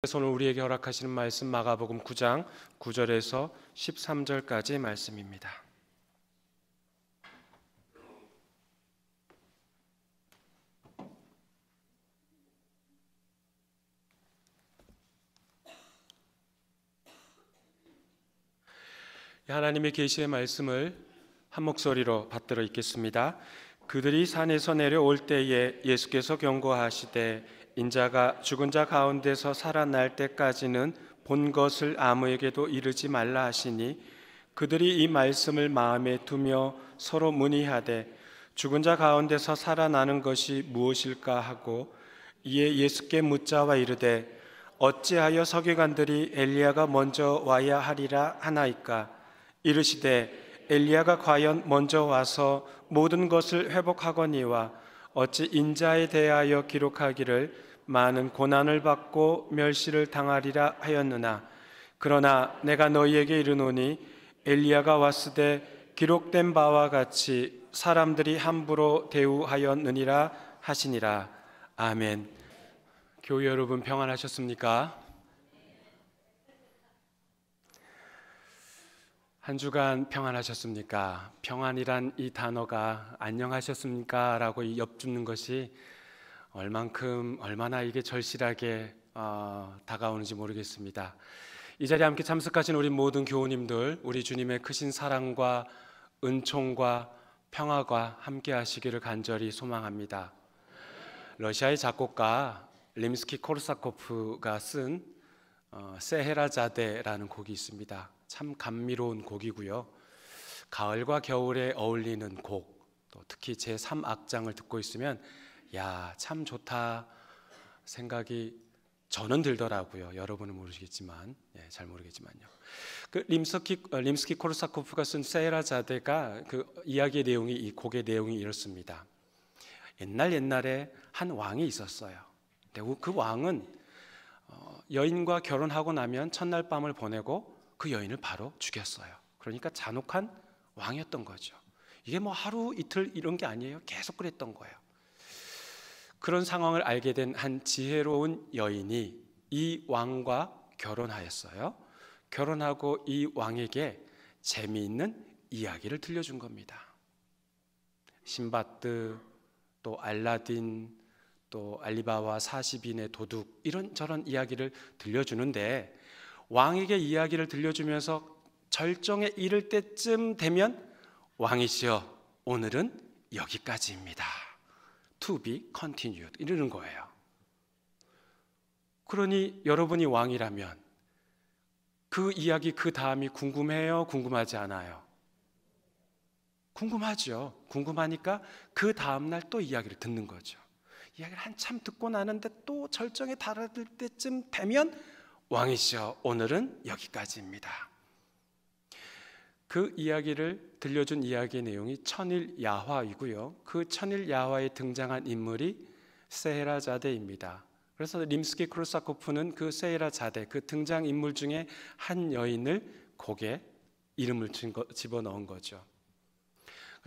오늘 우리에게 허락하시는 말씀 마가복음 9장 9절에서 13절까지 말씀입니다. 하나님의 계시의 말씀을 한 목소리로 받들어 읽겠습니다. 그들이 산에서 내려올 때에 예수께서 경고하시되 인자가 죽은 자 가운데서 살아날 때까지는 본 것을 아무에게도 이르지 말라 하시니 그들이 이 말씀을 마음에 두며 서로 문의하되 죽은 자 가운데서 살아나는 것이 무엇일까 하고 이에 예수께 묻자와 이르되 어찌하여 서기관들이 엘리야가 먼저 와야 하리라 하나이까 이르시되 엘리야가 과연 먼저 와서 모든 것을 회복하거니와 어찌 인자에 대하여 기록하기를 많은 고난을 받고 멸시를 당하리라 하였느냐. 그러나 내가 너희에게 이르노니 엘리야가 왔으되 기록된 바와 같이 사람들이 함부로 대우하였느니라 하시니라. 아멘. 교회 여러분 평안하셨습니까? 한 주간 평안하셨습니까? 평안이란 이 단어가 안녕하셨습니까? 라고 엿주는 것이 얼마나 이게 절실하게 다가오는지 모르겠습니다. 이 자리에 함께 참석하신 우리 모든 교우님들, 우리 주님의 크신 사랑과 은총과 평화가 함께 하시기를 간절히 소망합니다. 러시아의 작곡가 림스키-코르사코프가 쓴 세헤라자데라는 곡이 있습니다. 참 감미로운 곡이고요. 가을과 겨울에 어울리는 곡, 또 특히 제3악장을 듣고 있으면 야, 참 좋다 생각이 저는 들더라고요. 여러분은 모르시겠지만, 잘 모르겠지만요. 그 림스키 코르사코프가 쓴 세헤라자데가 그 이야기의 내용이, 이 곡의 내용이 이렇습니다. 옛날에 한 왕이 있었어요. 근데 그 왕은 여인과 결혼하고 나면 첫날 밤을 보내고 그 여인을 바로 죽였어요. 그러니까 잔혹한 왕이었던 거죠. 이게 뭐 하루 이틀 이런 게 아니에요. 계속 그랬던 거예요. 그런 상황을 알게 된 한 지혜로운 여인이 이 왕과 결혼하였어요. 결혼하고 이 왕에게 재미있는 이야기를 들려준 겁니다. 신바드, 또 알라딘, 또 알리바바 40인의 도둑, 이런저런 이야기를 들려주는데 왕에게 이야기를 들려주면서 절정에 이를 때쯤 되면 왕이시여, 오늘은 여기까지입니다. To be continued 이러는 거예요. 그러니 여러분이 왕이라면 그 이야기 그 다음이 궁금해요? 궁금하지 않아요? 궁금하죠. 궁금하니까 그 다음날 또 이야기를 듣는 거죠. 이야기를 한참 듣고 나는데 또 절정에 달할 때쯤 되면 왕이시여, 오늘은 여기까지입니다. 그 이야기를 들려준 이야기의 내용이 천일야화이고요. 그 천일야화에 등장한 인물이 세헤라자데입니다. 그래서 림스키 코르사코프는 그 세헤라자데, 그 등장인물 중에 한 여인을 곡에 이름을 집어넣은 거죠.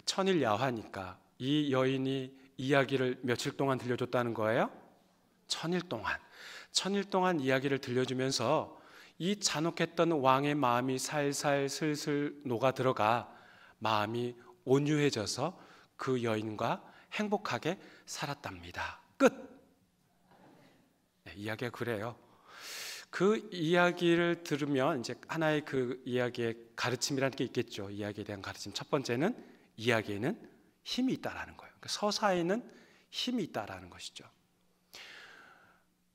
천일야화니까 이 여인이 이야기를 며칠 동안 들려줬다는 거예요? 천일 동안 이야기를 들려주면서 이 잔혹했던 왕의 마음이 살살 슬슬 녹아들어가 마음이 온유해져서 그 여인과 행복하게 살았답니다. 끝! 이야기가 그래요. 그 이야기를 들으면 이제 하나의 그 이야기의 가르침이라는 게 있겠죠. 이야기에 대한 가르침. 첫 번째는 이야기에는 힘이 있다라는 거예요. 그러니까 서사에는 힘이 있다라는 것이죠.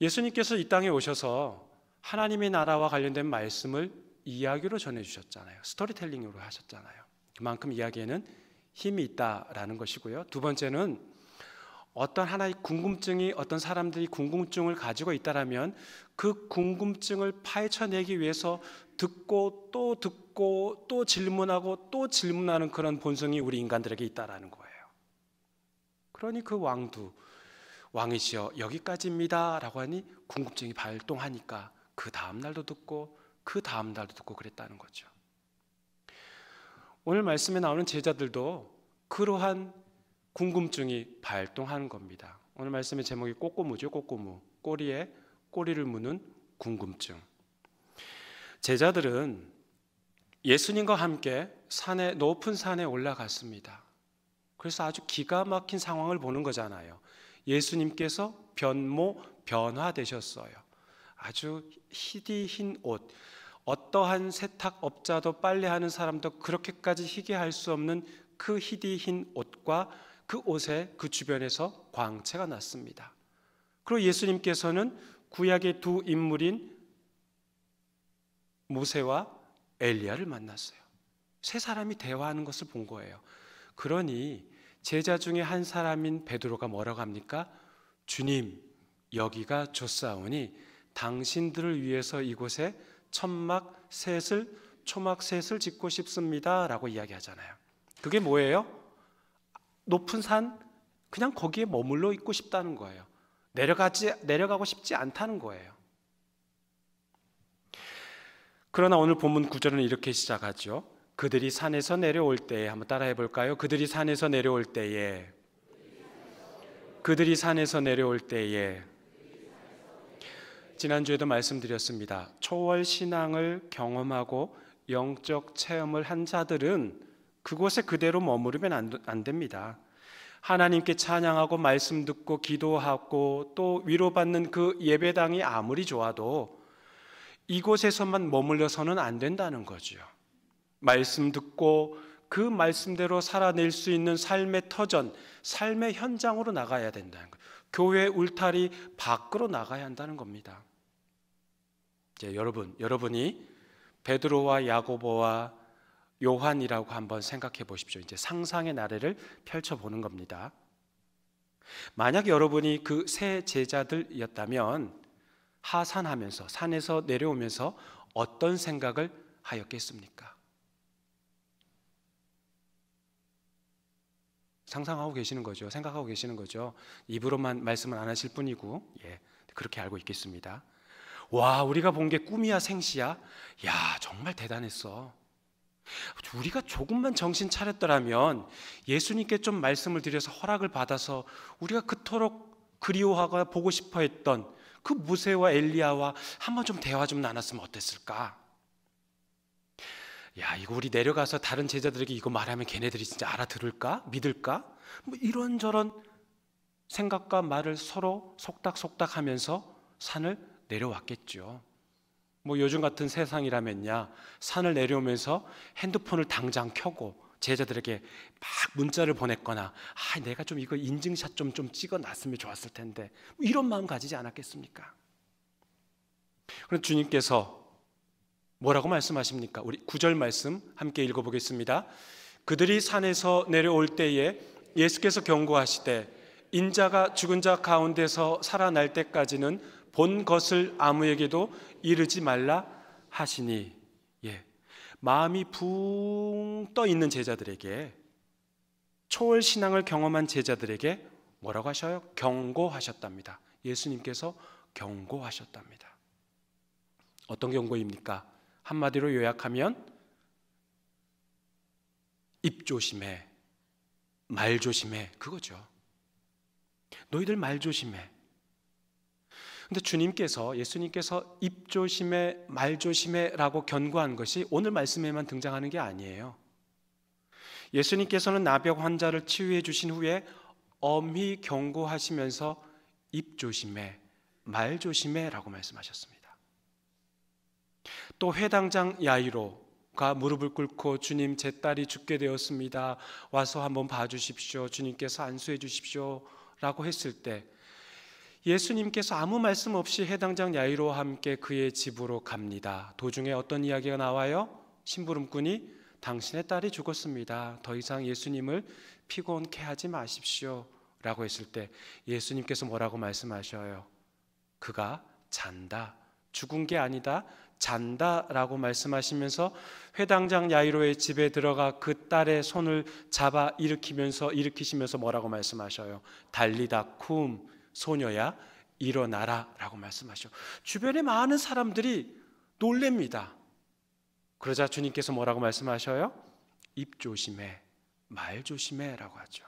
예수님께서 이 땅에 오셔서 하나님의 나라와 관련된 말씀을 이야기로 전해주셨잖아요. 스토리텔링으로 하셨잖아요. 그만큼 이야기에는 힘이 있다라는 것이고요. 두 번째는 어떤 하나의 궁금증이, 어떤 사람들이 궁금증을 가지고 있다라면 그 궁금증을 파헤쳐내기 위해서 듣고 또 질문하고 또 질문하는 그런 본성이 우리 인간들에게 있다라는 거예요. 그러니 그 왕이시여 여기까지입니다 라고 하니 궁금증이 발동하니까 그 다음 날도 듣고 그 다음 날도 듣고 그랬다는 거죠. 오늘 말씀에 나오는 제자들도 그러한 궁금증이 발동하는 겁니다. 오늘 말씀의 제목이 꼬꼬무죠. 꼬꼬무. 꼬리에 꼬리를 무는 궁금증. 제자들은 예수님과 함께 높은 산에 올라갔습니다. 그래서 아주 기가 막힌 상황을 보는 거잖아요. 예수님께서 변화되셨어요. 아주 희디 흰 옷, 어떠한 세탁업자도 빨래하는 사람도 그렇게까지 희게 할 수 없는 그 희디 흰 옷과 그 옷에 그 주변에서 광채가 났습니다. 그리고 예수님께서는 구약의 두 인물인 모세와 엘리야를 만났어요. 세 사람이 대화하는 것을 본 거예요. 그러니 제자 중에 한 사람인 베드로가 뭐라고 합니까? 주님, 여기가 좋사오니 당신들을 위해서 이곳에 초막셋을 짓고 싶습니다 라고 이야기하잖아요. 그게 뭐예요? 높은 산, 그냥 거기에 머물러 있고 싶다는 거예요. 내려가고 싶지 않다는 거예요. 그러나 오늘 본문 구절은 이렇게 시작하죠. 그들이 산에서 내려올 때에, 한번 따라해 볼까요? 그들이 산에서 내려올 때에, 지난주에도 말씀드렸습니다. 초월 신앙을 경험하고 영적 체험을 한 자들은 그곳에 그대로 머무르면 안 됩니다. 하나님께 찬양하고 말씀 듣고 기도하고 또 위로받는 그 예배당이 아무리 좋아도 이곳에서만 머물러서는 안 된다는 거죠. 말씀 듣고 그 말씀대로 살아낼 수 있는 삶의 터전, 삶의 현장으로 나가야 된다는 거예요. 교회 울타리 밖으로 나가야 한다는 겁니다. 이제 여러분이 베드로와 야고보와 요한이라고 한번 생각해 보십시오. 이제 상상의 나래를 펼쳐보는 겁니다. 만약 여러분이 그 세 제자들이었다면 하산하면서, 산에서 내려오면서 어떤 생각을 하였겠습니까? 상상하고 계시는 거죠. 생각하고 계시는 거죠. 입으로만 말씀을 안 하실 뿐이고, 그렇게 알고 있겠습니다. 와, 우리가 본 게 꿈이야 생시야? 야, 정말 대단했어. 우리가 조금만 정신 차렸더라면 예수님께 좀 말씀을 드려서 허락을 받아서 우리가 그토록 그리워하고 보고 싶어 했던 그 모세와 엘리야와 한번 좀 대화 좀 나눴으면 어땠을까? 야, 이거 우리 내려가서 다른 제자들에게 이거 말하면 걔네들이 진짜 알아들을까? 믿을까? 뭐 이런저런 생각과 말을 서로 속닥속닥 하면서 산을 내려왔겠죠. 뭐 요즘 같은 세상이라면야 산을 내려오면서 핸드폰을 당장 켜고 제자들에게 막 문자를 보냈거나 내가 좀 이거 인증샷 좀 찍어놨으면 좋았을 텐데 뭐 이런 마음 가지지 않았겠습니까? 그럼 주님께서 뭐라고 말씀하십니까? 우리 9절 말씀 함께 읽어보겠습니다. 그들이 산에서 내려올 때에 예수께서 경고하시되 인자가 죽은 자 가운데서 살아날 때까지는 본 것을 아무에게도 이르지 말라 하시니, 마음이 붕 떠 있는 제자들에게, 초월 신앙을 경험한 제자들에게 뭐라고 하셔요? 경고하셨답니다. 예수님께서 경고하셨답니다. 어떤 경고입니까? 한마디로 요약하면 입 조심해, 말 조심해, 그거죠. 너희들 말 조심해. 근데 예수님께서 입 조심해, 말 조심해 라고 경고한 것이 오늘 말씀에만 등장하는 게 아니에요. 예수님께서는 나병 환자를 치유해 주신 후에 엄히 경고하시면서 입 조심해, 말 조심해 라고 말씀하셨습니다. 또 회당장 야이로가 무릎을 꿇고 주님, 제 딸이 죽게 되었습니다. 와서 한번 봐주십시오. 주님께서 안수해 주십시오 라고 했을 때 예수님께서 아무 말씀 없이 해당장 야이로와 함께 그의 집으로 갑니다. 도중에 어떤 이야기가 나와요? 심부름꾼이 당신의 딸이 죽었습니다. 더 이상 예수님을 피곤케 하지 마십시오 라고 했을 때 예수님께서 뭐라고 말씀하셔요? 그가 잔다, 죽은 게 아니다, 잔다 라고 말씀하시면서 회당장 야이로의 집에 들어가 그 딸의 손을 잡아 일으키시면서 뭐라고 말씀하셔요? 달리다 쿰, 소녀야 일어나라 라고 말씀하셔. 주변에 많은 사람들이 놀랍니다. 그러자 주님께서 뭐라고 말씀하셔요? 입 조심해, 말 조심해 라고 하죠.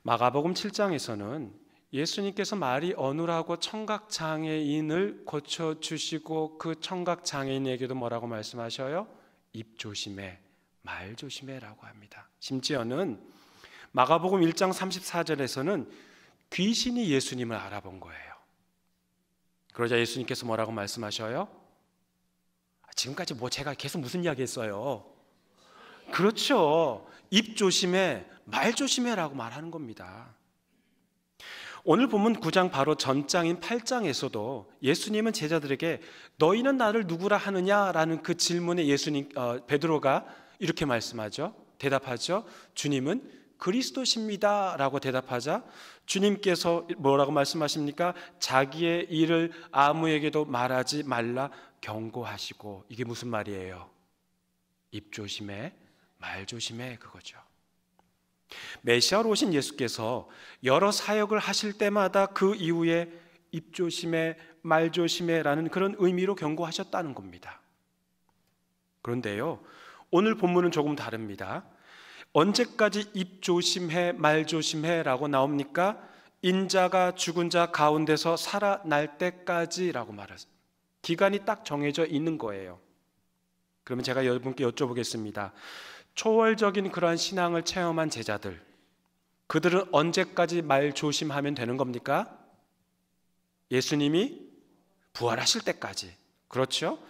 마가복음 7장에서는 예수님께서 말이 어눌하고 청각장애인을 고쳐주시고 그 청각장애인에게도 뭐라고 말씀하셔요? 입 조심해, 말 조심해라고 합니다. 심지어는 마가복음 1장 34절에서는 귀신이 예수님을 알아본 거예요. 그러자 예수님께서 뭐라고 말씀하셔요? 지금까지 제가 계속 무슨 이야기 했어요? 그렇죠. 입 조심해, 말 조심해라고 말하는 겁니다. 오늘 본문 9장 바로 전장인 8장에서도 예수님은 제자들에게 너희는 나를 누구라 하느냐라는 그 질문에 베드로가 이렇게 말씀하죠. 대답하죠. 주님은 그리스도십니다 라고 대답하자 주님께서 뭐라고 말씀하십니까? 자기의 일을 아무에게도 말하지 말라 경고하시고, 이게 무슨 말이에요? 입 조심해, 말 조심해, 그거죠. 메시아로 오신 예수께서 여러 사역을 하실 때마다 그 이후에 입 조심해, 말 조심해 라는 그런 의미로 경고하셨다는 겁니다. 그런데요, 오늘 본문은 조금 다릅니다. 언제까지 입 조심해, 말 조심해 라고 나옵니까? 인자가 죽은 자 가운데서 살아날 때까지 라고 말하죠. 기간이 딱 정해져 있는 거예요. 그러면 제가 여러분께 여쭤보겠습니다. 초월적인 그러한 신앙을 체험한 제자들, 그들은 언제까지 말 조심하면 되는 겁니까? 예수님이 부활하실 때까지. 그렇죠?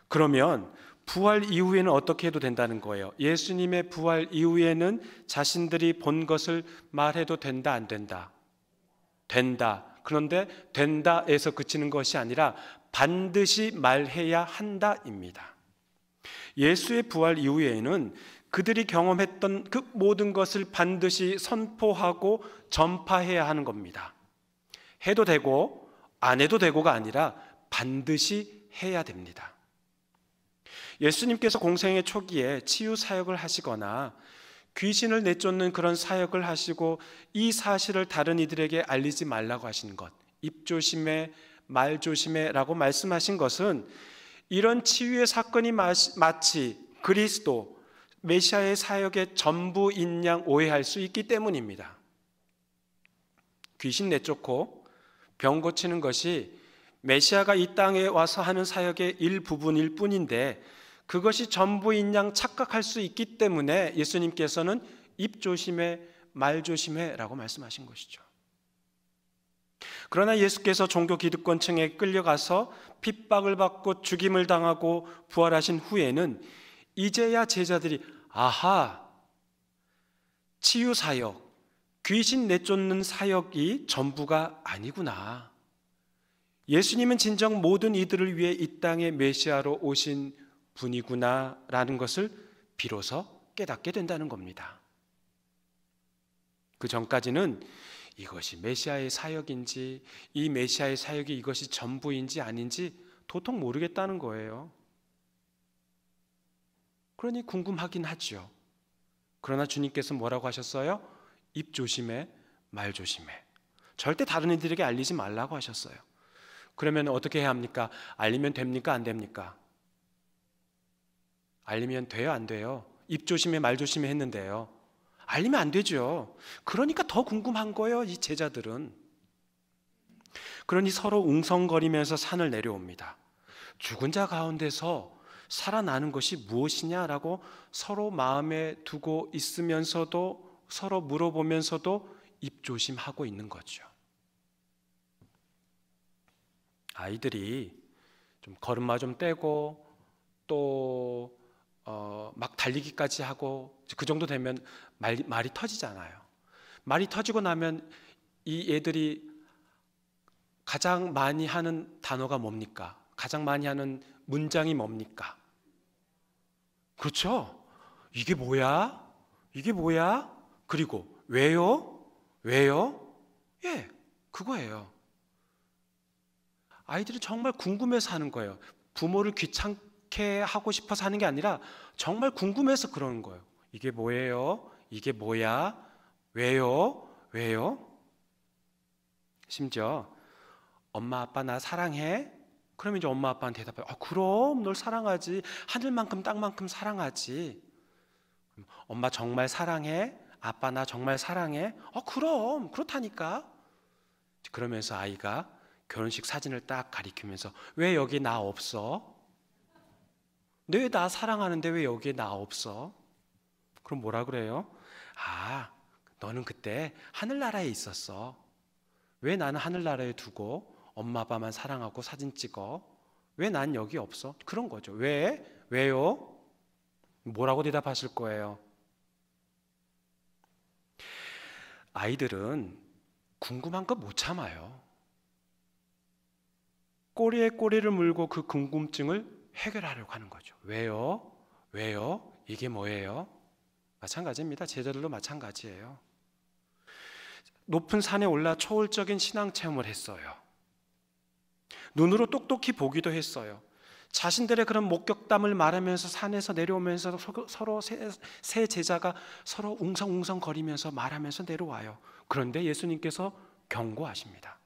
그러면 부활 이후에는 어떻게 해도 된다는 거예요? 예수님의 부활 이후에는 자신들이 본 것을 말해도 된다, 안 된다? 된다. 그런데 된다에서 그치는 것이 아니라 반드시 말해야 한다입니다. 예수의 부활 이후에는 그들이 경험했던 그 모든 것을 반드시 선포하고 전파해야 하는 겁니다. 해도 되고 안 해도 되고가 아니라 반드시 해야 됩니다. 예수님께서 공생의 초기에 치유 사역을 하시거나 귀신을 내쫓는 그런 사역을 하시고 이 사실을 다른 이들에게 알리지 말라고 하신 것, 입 조심해, 말 조심해 라고 말씀하신 것은 이런 치유의 사건이 마치 그리스도, 메시아의 사역의 전부인 양 오해할 수 있기 때문입니다. 귀신 내쫓고 병 고치는 것이 메시아가 이 땅에 와서 하는 사역의 일부분일 뿐인데 그것이 전부인 양 착각할 수 있기 때문에 예수님께서는 입 조심해, 말 조심해 라고 말씀하신 것이죠. 그러나 예수께서 종교 기득권층에 끌려가서 핍박을 받고 죽임을 당하고 부활하신 후에는 이제야 제자들이 아하, 치유 사역, 귀신 내쫓는 사역이 전부가 아니구나. 예수님은 진정 모든 이들을 위해 이 땅에 메시아로 오신 분이구나 라는 것을 비로소 깨닫게 된다는 겁니다. 그 전까지는 이것이 메시아의 사역인지 이 메시아의 사역이 이것이 전부인지 아닌지 도통 모르겠다는 거예요. 그러니 궁금하긴 하죠. 그러나 주님께서 뭐라고 하셨어요? 입 조심해, 말 조심해. 절대 다른 이들에게 알리지 말라고 하셨어요. 그러면 어떻게 해야 합니까? 알리면 됩니까? 안 됩니까? 알리면 돼요? 안 돼요? 입 조심해, 말 조심해 했는데요. 알리면 안 되죠. 그러니까 더 궁금한 거예요, 이 제자들은. 그러니 서로 웅성거리면서 산을 내려옵니다. 죽은 자 가운데서 살아나는 것이 무엇이냐라고 서로 마음에 두고 있으면서도 서로 물어보면서도 입조심하고 있는 거죠. 아이들이 좀 걸음마 좀 떼고 또 막 달리기까지 하고 그 정도 되면 말이 터지잖아요. 말이 터지고 나면 이 애들이 가장 많이 하는 단어가 뭡니까? 가장 많이 하는 문장이 뭡니까? 그렇죠? 이게 뭐야? 이게 뭐야? 그리고 왜요? 왜요? 예, 그거예요. 아이들이 정말 궁금해서 하는 거예요. 부모를 귀찮게 하고 싶어서 하는 게 아니라 정말 궁금해서 그러는 거예요. 이게 뭐예요? 이게 뭐야? 왜요? 왜요? 심지어 엄마 아빠 나 사랑해? 그러면 이제 엄마 아빠한테 대답해요. 그럼 널 사랑하지. 하늘만큼 땅만큼 사랑하지. 엄마 정말 사랑해? 아빠 나 정말 사랑해? 그럼 그렇다니까. 그러면서 아이가 결혼식 사진을 딱 가리키면서 왜 여기 나 없어? 너 나 사랑하는데 왜 여기에 나 없어? 그럼 뭐라 그래요? 아, 너는 그때 하늘나라에 있었어. 왜 나는 하늘나라에 두고 엄마 아빠만 사랑하고 사진 찍어? 왜 난 여기 없어? 그런 거죠. 왜? 왜요? 뭐라고 대답하실 거예요? 아이들은 궁금한 거 못 참아요. 꼬리에 꼬리를 물고 그 궁금증을 해결하려고 하는 거죠. 왜요? 왜요? 이게 뭐예요? 마찬가지입니다. 제자들도 마찬가지예요. 높은 산에 올라 초월적인 신앙 체험을 했어요. 눈으로 똑똑히 보기도 했어요. 자신들의 그런 목격담을 말하면서 산에서 내려오면서 서로 세 제자가 서로 웅성웅성거리면서 말하면서 내려와요. 그런데 예수님께서 경고하십니다.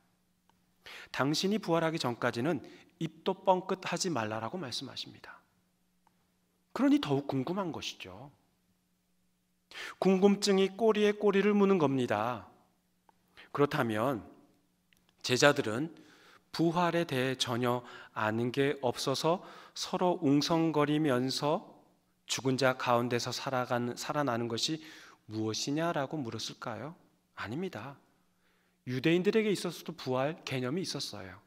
당신이 부활하기 전까지는 입도 뻥끗하지 말라라고 말씀하십니다. 그러니 더욱 궁금한 것이죠. 궁금증이 꼬리에 꼬리를 무는 겁니다. 그렇다면 제자들은 부활에 대해 전혀 아는 게 없어서 서로 웅성거리면서 죽은 자 가운데서 살아나는 것이 무엇이냐라고 물었을까요? 아닙니다. 유대인들에게 있어서도 부활 개념이 있었어요.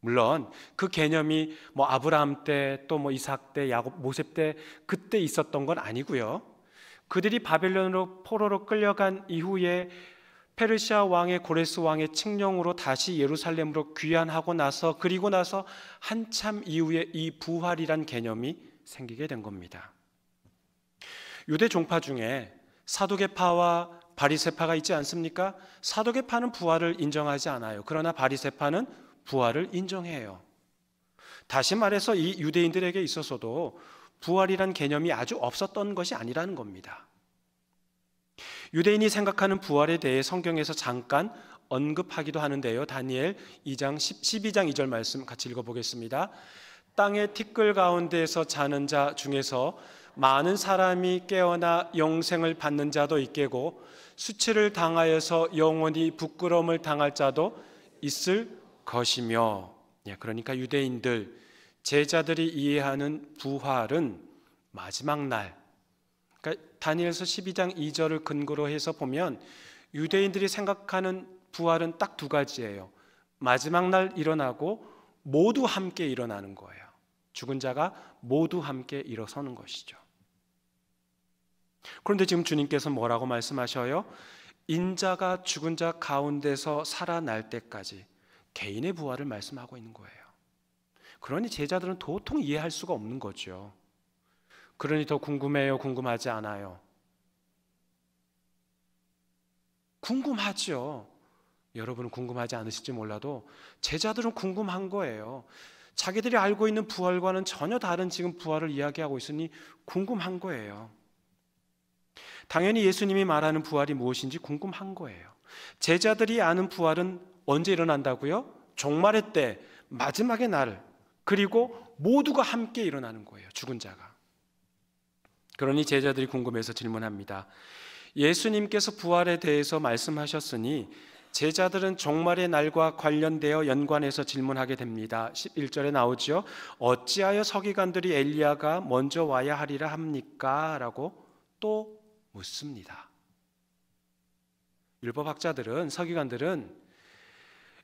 물론 그 개념이 아브라함 때, 또 이삭 때, 야곱, 모세 때 그때 있었던 건 아니고요. 그들이 바벨론으로 포로로 끌려간 이후에 페르시아 왕의 고레스 왕의 칙령으로 다시 예루살렘으로 귀환하고 나서, 그리고 나서 한참 이후에 이 부활이란 개념이 생기게 된 겁니다. 유대 종파 중에 사두개파와 바리새파가 있지 않습니까? 사두개파는 부활을 인정하지 않아요. 그러나 바리새파는 부활을 인정해요. 다시 말해서 이 유대인들에게 있어서도 부활이란 개념이 아주 없었던 것이 아니라는 겁니다. 유대인이 생각하는 부활에 대해 성경에서 잠깐 언급하기도 하는데요. 다니엘 2장 12장 2절 말씀 같이 읽어보겠습니다. 땅의 티끌 가운데에서 자는 자 중에서 많은 사람이 깨어나 영생을 받는 자도 있겠고 수치를 당하여서 영원히 부끄러움을 당할 자도 있을 것이며. 그러니까 유대인들, 제자들이 이해하는 부활은 마지막 날, 그러니까 다니엘서 12장 2절을 근거로 해서 보면 유대인들이 생각하는 부활은 딱 두 가지예요. 마지막 날 일어나고 모두 함께 일어나는 거예요. 죽은 자가 모두 함께 일어서는 것이죠. 그런데 지금 주님께서 뭐라고 말씀하셔요? 인자가 죽은 자 가운데서 살아날 때까지 개인의 부활을 말씀하고 있는 거예요. 그러니 제자들은 도통 이해할 수가 없는 거죠. 그러니 더 궁금해요? 궁금하지 않아요? 궁금하죠. 여러분은 궁금하지 않으실지 몰라도 제자들은 궁금한 거예요. 자기들이 알고 있는 부활과는 전혀 다른 지금 부활을 이야기하고 있으니 궁금한 거예요. 당연히 예수님이 말하는 부활이 무엇인지 궁금한 거예요. 제자들이 아는 부활은 언제 일어난다고요? 종말의 때, 마지막의 날, 그리고 모두가 함께 일어나는 거예요. 죽은 자가. 그러니 제자들이 궁금해서 질문합니다. 예수님께서 부활에 대해서 말씀하셨으니 제자들은 종말의 날과 관련되어 연관해서 질문하게 됩니다. 11절에 나오죠. 어찌하여 서기관들이 엘리야가 먼저 와야 하리라 합니까? 라고 또 묻습니다. 율법학자들은, 서기관들은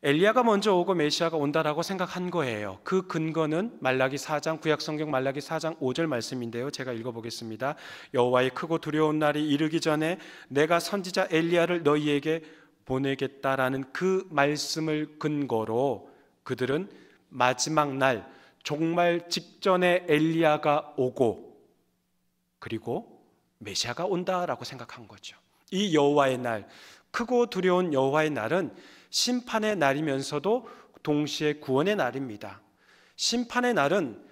엘리야가 먼저 오고 메시아가 온다라고 생각한 거예요. 그 근거는 말라기 4장, 구약성경 말라기 4장 5절 말씀인데요. 제가 읽어보겠습니다. 여호와의 크고 두려운 날이 이르기 전에 내가 선지자 엘리야를 너희에게 보내겠다라는 그 말씀을 근거로 그들은 마지막 날, 종말 직전에 엘리야가 오고 그리고 메시아가 온다라고 생각한 거죠. 이 여호와의 날, 크고 두려운 여호와의 날은 심판의 날이면서도 동시에 구원의 날입니다. 심판의 날은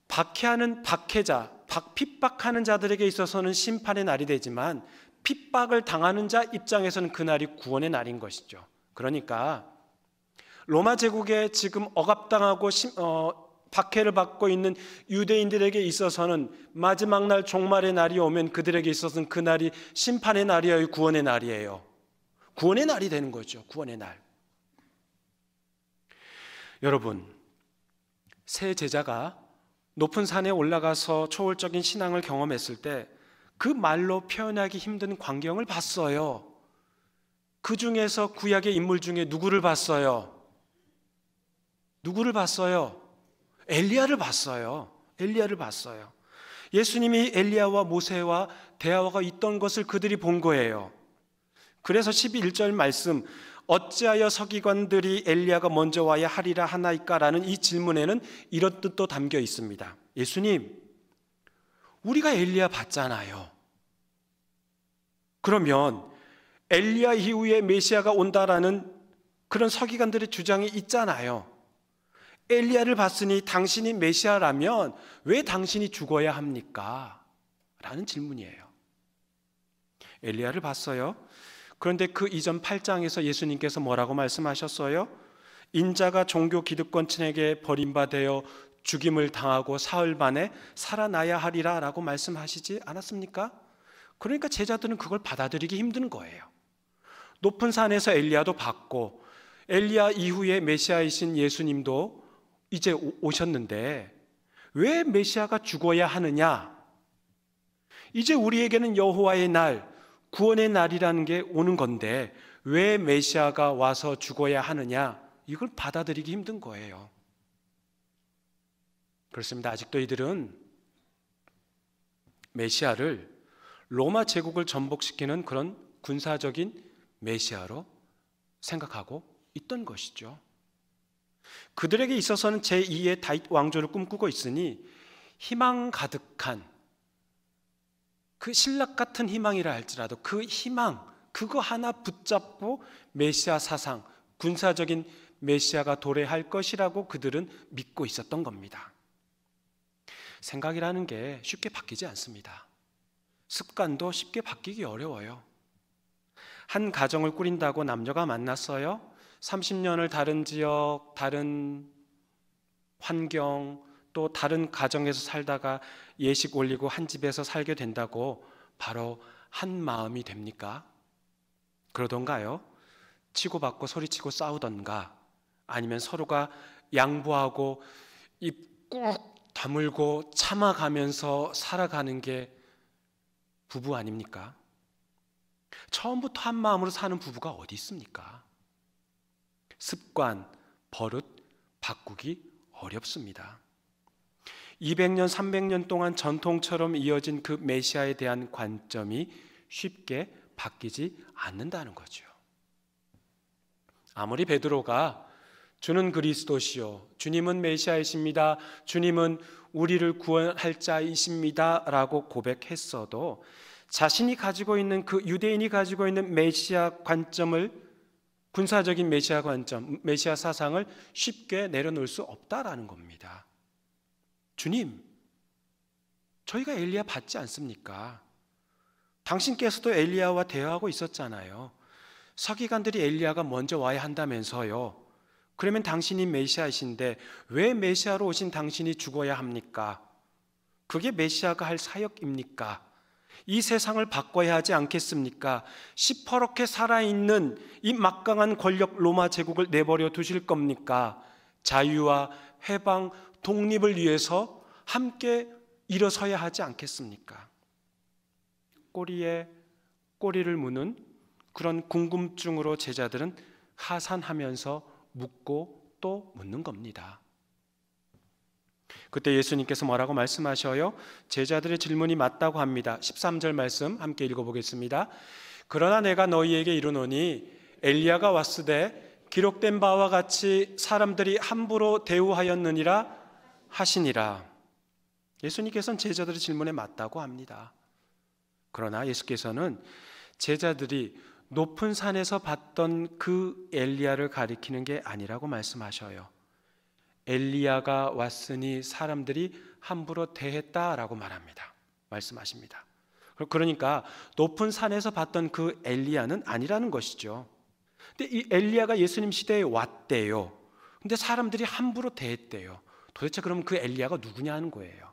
박해하는 박해자, 핍박하는 자들에게 있어서는 심판의 날이 되지만 핍박을 당하는 자 입장에서는 그날이 구원의 날인 것이죠. 그러니까 로마 제국에 지금 억압당하고 박해를 받고 있는 유대인들에게 있어서는 마지막 날 종말의 날이 오면 그들에게 있어서는 그날이 심판의 날이에요, 구원의 날이에요. 구원의 날이 되는 거죠. 구원의 날. 여러분, 새 제자가 높은 산에 올라가서 초월적인 신앙을 경험했을 때 그 말로 표현하기 힘든 광경을 봤어요. 그 중에서 구약의 인물 중에 누구를 봤어요? 누구를 봤어요? 엘리야를 봤어요. 엘리야를 봤어요. 예수님이 엘리야와 모세와 대화가 있던 것을 그들이 본 거예요. 그래서 11절 말씀, 어찌하여 서기관들이 엘리야가 먼저 와야 하리라 하나이까? 라는 이 질문에는 이런 뜻도 담겨 있습니다. 예수님, 우리가 엘리야 봤잖아요. 그러면 엘리야 이후에 메시아가 온다라는 그런 서기관들의 주장이 있잖아요. 엘리야를 봤으니 당신이 메시아라면 왜 당신이 죽어야 합니까? 라는 질문이에요. 엘리야를 봤어요. 그런데 그 이전 8장에서 예수님께서 뭐라고 말씀하셨어요? 인자가 종교 기득권층에게 버림받아 죽임을 당하고 사흘 만에 살아나야 하리라 라고 말씀하시지 않았습니까? 그러니까 제자들은 그걸 받아들이기 힘든 거예요. 높은 산에서 엘리야도 봤고 엘리야 이후에 메시아이신 예수님도 이제 오셨는데 왜 메시아가 죽어야 하느냐? 이제 우리에게는 여호와의 날, 구원의 날이라는 게 오는 건데 왜 메시아가 와서 죽어야 하느냐? 이걸 받아들이기 힘든 거예요. 그렇습니다. 아직도 이들은 메시아를 로마 제국을 전복시키는 그런 군사적인 메시아로 생각하고 있던 것이죠. 그들에게 있어서는 제2의 다윗 왕조를 꿈꾸고 있으니 희망 가득한 그 신락 같은 희망이라 할지라도 그 희망, 그거 하나 붙잡고 메시아 사상, 군사적인 메시아가 도래할 것이라고 그들은 믿고 있었던 겁니다. 생각이라는 게 쉽게 바뀌지 않습니다. 습관도 쉽게 바뀌기 어려워요. 한 가정을 꾸린다고 남녀가 만났어요. 30년을 다른 지역, 다른 환경, 또 다른 가정에서 살다가 예식 올리고 한 집에서 살게 된다고 바로 한 마음이 됩니까? 그러던가요? 치고받고 소리치고 싸우던가 아니면 서로가 양보하고 입 꾹 다물고 참아가면서 살아가는 게 부부 아닙니까? 처음부터 한 마음으로 사는 부부가 어디 있습니까? 습관, 버릇 바꾸기 어렵습니다. 200년, 300년 동안 전통처럼 이어진 그 메시아에 대한 관점이 쉽게 바뀌지 않는다는 거죠. 아무리 베드로가 주는 그리스도시요, 주님은 메시아이십니다, 주님은 우리를 구원할 자이십니다 라고 고백했어도 자신이 가지고 있는 그 유대인이 가지고 있는 메시아 관점을, 군사적인 메시아 관점, 메시아 사상을 쉽게 내려놓을 수 없다라는 겁니다. 주님, 저희가 엘리야 봤지 않습니까? 당신께서도 엘리야와 대화하고 있었잖아요. 서기관들이 엘리야가 먼저 와야 한다면서요. 그러면 당신이 메시아이신데 왜 메시아로 오신 당신이 죽어야 합니까? 그게 메시아가 할 사역입니까? 이 세상을 바꿔야 하지 않겠습니까? 시퍼렇게 살아있는 이 막강한 권력 로마 제국을 내버려 두실 겁니까? 자유와 해방, 독립을 위해서 함께 일어서야 하지 않겠습니까? 꼬리에 꼬리를 무는 그런 궁금증으로 제자들은 하산하면서 묻고 또 묻는 겁니다. 그때 예수님께서 뭐라고 말씀하셔요? 제자들의 질문이 맞다고 합니다. 13절 말씀 함께 읽어보겠습니다. 그러나 내가 너희에게 이르노니 엘리야가 왔으되 기록된 바와 같이 사람들이 함부로 대우하였느니라 하시니라. 예수님께서는 제자들의 질문에 맞다고 합니다. 그러나 예수께서는 제자들이 높은 산에서 봤던 그 엘리야를 가리키는 게 아니라고 말씀하셔요. 엘리야가 왔으니 사람들이 함부로 대했다라고 말씀하십니다. 그러니까 높은 산에서 봤던 그 엘리야는 아니라는 것이죠. 근데 이 엘리야가 예수님 시대에 왔대요. 근데 사람들이 함부로 대했대요. 도대체 그럼 그 엘리야가 누구냐 하는 거예요.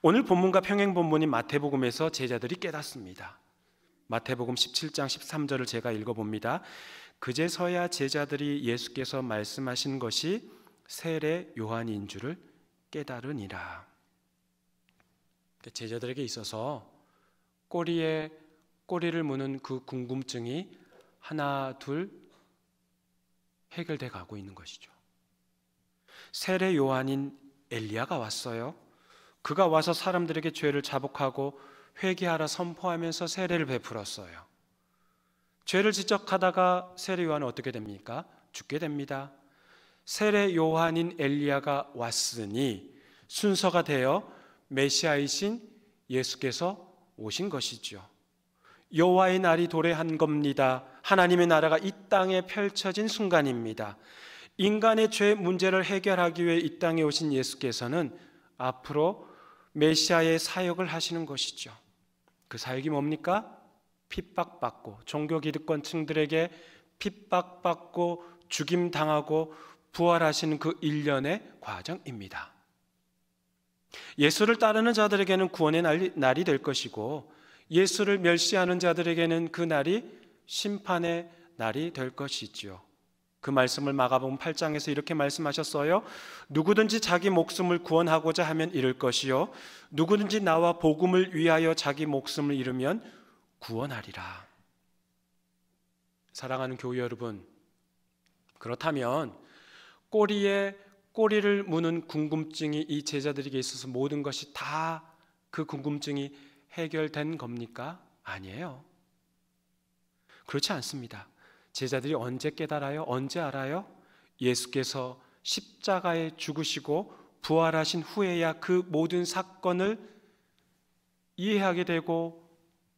오늘 본문과 평행 본문인 마태복음에서 제자들이 깨닫습니다. 마태복음 17장 13절을 제가 읽어봅니다. 그제서야 제자들이 예수께서 말씀하신 것이 세례 요한인 줄을 깨달으니라. 제자들에게 있어서 꼬리에 꼬리를 무는 그 궁금증이 하나 둘 해결돼 가고 있는 것이죠. 세례 요한인 엘리야가 왔어요. 그가 와서 사람들에게 죄를 자복하고 회개하라 선포하면서 세례를 베풀었어요. 죄를 지적하다가 세례 요한은 어떻게 됩니까? 죽게 됩니다. 세례 요한인 엘리야가 왔으니 순서가 되어 메시아이신 예수께서 오신 것이죠. 여호와의 날이 도래한 겁니다. 하나님의 나라가 이 땅에 펼쳐진 순간입니다. 인간의 죄 문제를 해결하기 위해 이 땅에 오신 예수께서는 앞으로 메시아의 사역을 하시는 것이죠. 그 사역이 뭡니까? 핍박받고 종교 기득권층들에게 핍박받고 죽임당하고 부활하시는 그 일련의 과정입니다. 예수를 따르는 자들에게는 구원의 날이 될 것이고 예수를 멸시하는 자들에게는 그 날이 심판의 날이 될 것이지요. 그 말씀을 마가복음 8장에서 이렇게 말씀하셨어요. 누구든지 자기 목숨을 구원하고자 하면 잃을 것이요 누구든지 나와 복음을 위하여 자기 목숨을 잃으면 구원하리라. 사랑하는 교회 여러분, 그렇다면 꼬리에 꼬리를 무는 궁금증이 이 제자들에게 있어서 모든 것이 다 그 궁금증이 해결된 겁니까? 아니에요. 그렇지 않습니다. 제자들이 언제 깨달아요? 언제 알아요? 예수께서 십자가에 죽으시고 부활하신 후에야 그 모든 사건을 이해하게 되고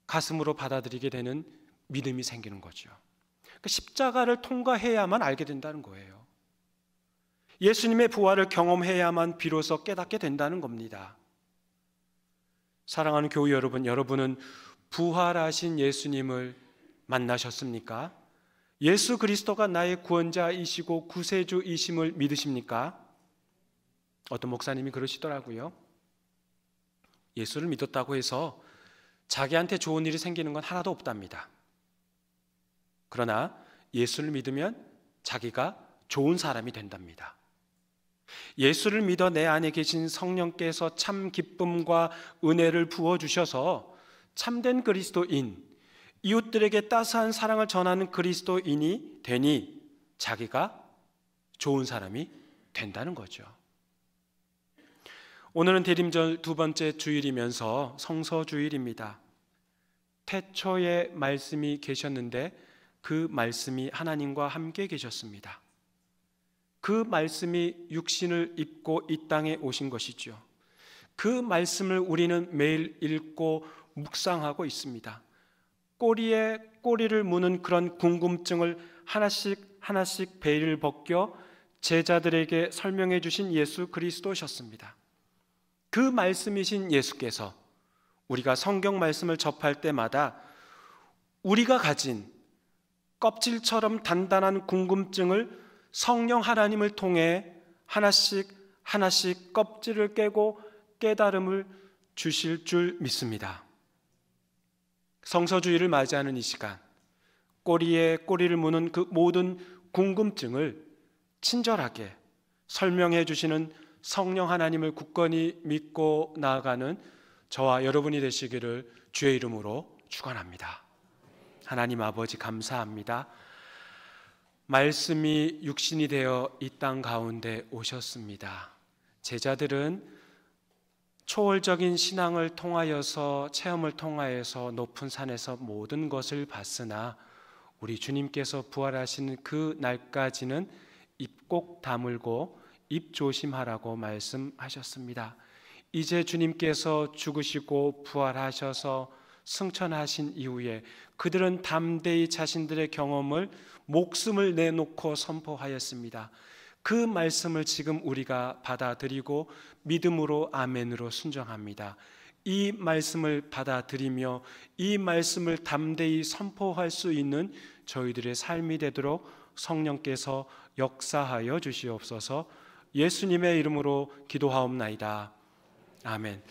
가슴으로 받아들이게 되는 믿음이 생기는 거죠. 그러니까 십자가를 통과해야만 알게 된다는 거예요. 예수님의 부활을 경험해야만 비로소 깨닫게 된다는 겁니다. 사랑하는 교회 여러분, 여러분은 부활하신 예수님을 만나셨습니까? 예수 그리스도가 나의 구원자이시고 구세주이심을 믿으십니까? 어떤 목사님이 그러시더라고요. 예수를 믿었다고 해서 자기한테 좋은 일이 생기는 건 하나도 없답니다. 그러나 예수를 믿으면 자기가 좋은 사람이 된답니다. 예수를 믿어 내 안에 계신 성령께서 참 기쁨과 은혜를 부어주셔서 참된 그리스도인, 이웃들에게 따스한 사랑을 전하는 그리스도인이 되니 자기가 좋은 사람이 된다는 거죠. 오늘은 대림절 두 번째 주일이면서 성서주일입니다. 태초에 말씀이 계셨는데 그 말씀이 하나님과 함께 계셨습니다. 그 말씀이 육신을 입고 이 땅에 오신 것이죠. 그 말씀을 우리는 매일 읽고 묵상하고 있습니다. 꼬리에 꼬리를 무는 그런 궁금증을 하나씩 베일을 벗겨 제자들에게 설명해 주신 예수 그리스도셨습니다. 그 말씀이신 예수께서 우리가 성경 말씀을 접할 때마다 우리가 가진 껍질처럼 단단한 궁금증을 성령 하나님을 통해 하나씩 껍질을 깨고 깨달음을 주실 줄 믿습니다. 성서주의를 맞이하는 이 시간, 꼬리에 꼬리를 무는 그 모든 궁금증을 친절하게 설명해 주시는 성령 하나님을 굳건히 믿고 나아가는 저와 여러분이 되시기를 주의 이름으로 축원합니다. 하나님 아버지 감사합니다. 말씀이 육신이 되어 이 땅 가운데 오셨습니다. 제자들은 초월적인 신앙을 통하여서 체험을 통하여서 높은 산에서 모든 것을 봤으나 우리 주님께서 부활하시는 그 날까지는 입 꼭 다물고 입 조심하라고 말씀하셨습니다. 이제 주님께서 죽으시고 부활하셔서 승천하신 이후에 그들은 담대히 자신들의 경험을 목숨을 내놓고 선포하였습니다. 그 말씀을 지금 우리가 받아들이고 믿음으로 아멘으로 순종합니다. 이 말씀을 받아들이며 이 말씀을 담대히 선포할 수 있는 저희들의 삶이 되도록 성령께서 역사하여 주시옵소서. 예수님의 이름으로 기도하옵나이다. 아멘.